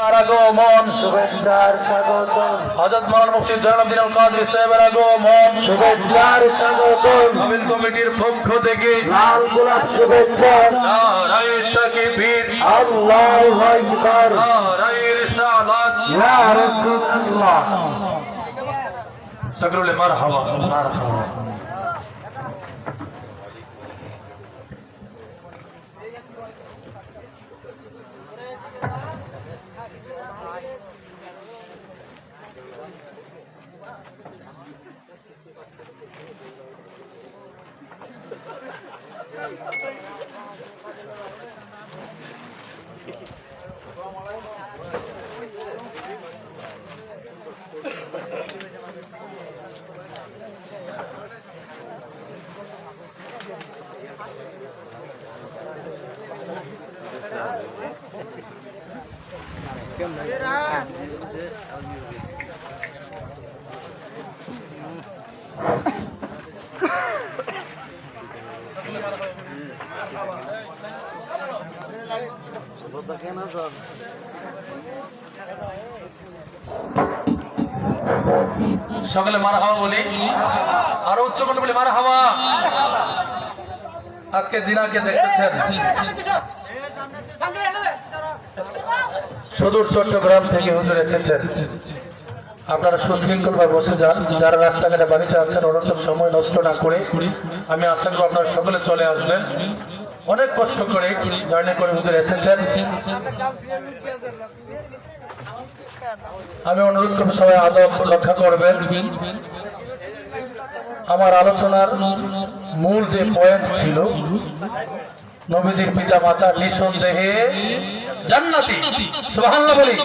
আগমন শুভেচ্ছার স্বাগতম হযরত মাওলানা মুফতি জয়নুদ্দিন আল কাদরী সাহেবের আগমন শুভেচ্ছার স্বাগতম নবীন কমিটির পক্ষ থেকে লাল গোলাপ শুভেচ্ছা নারায়ে তাকবীর আল্লাহু আকবার নারায়ে রিসালাত ইয়া রাসূলুল্লাহ সকলে মারহাবা মারহাবা সকলে মারহাবা বলি আরো উচ্চ করে বলি মারহাবা আজকে জিনাকে দেখতেছেন সুদূর চট্টগ্রাম থেকে হুজুর এসেছেন আপনারা সুশৃঙ্খল ভাবে বসে যান যারা রাস্তাঘাটে বাড়িতে আছেন অনন্তর সময় নষ্ট না করে আমি আশা করি আপনারা সকলে চলে আসবেন অনেক কষ্ট করে জার্নি করে হুজুর এসেছেন আমি অনুরোধ করব সবাই আদব রক্ষা করবেন আমার আলোচনার মূল যে পয়েন্ট ছিল নবীজির পিতা মাতা নিঃসন্দেহে জান্নাতি সুবহানাল্লাহ বলি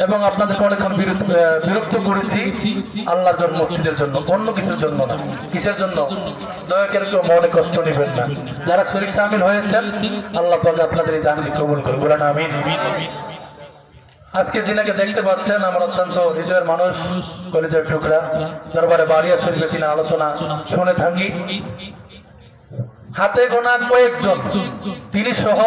এবং আপনাদেরকে অনেকক্ষণ বিরক্ত করেছি আল্লাহর জন্য মসজিদের জন্য অন্য কিছুর জন্য না কিসের জন্য দয়া করে কেউ মনে কষ্ট নেবেন না যারা শরীর শামিল হয়েছেন আল্লাহ পাক আপনাদের এই দানকে কবুল করুন বলেন আমিন আজকে যিনাকে দেখতে পাচ্ছেন আমার অত্যন্ত হৃদয়ের মানুষ কলেজের টুকরা দরবারে বাড়িয়া শরীফে তিনি আলোচনা শুনে থাকি হাতে গোনা কয়েকজন তিনি সহ